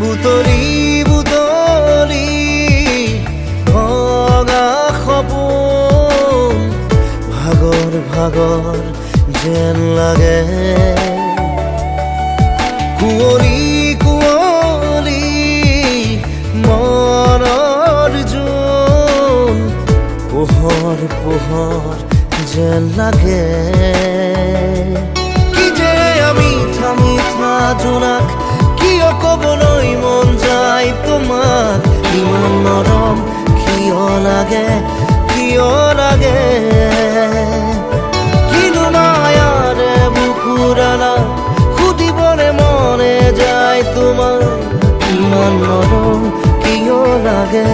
বুটলি বুটলি ভঙা সপোন ভাগৰ ভাগৰ যেন লাগে কুঁৱলী কুঁৱলী মনৰ জোন পোহৰ পোহৰ যেন লাগে কি যে মিঠা মিঠা জোনাক কিয় ক'বলৈ মন যায় তোমাক ইমান নৰম কিয় লাগে কিনো মায়াৰে বুকুৰালা সুধিবলে মনে যায় তোমাক ইমান নৰম কিয় লাগে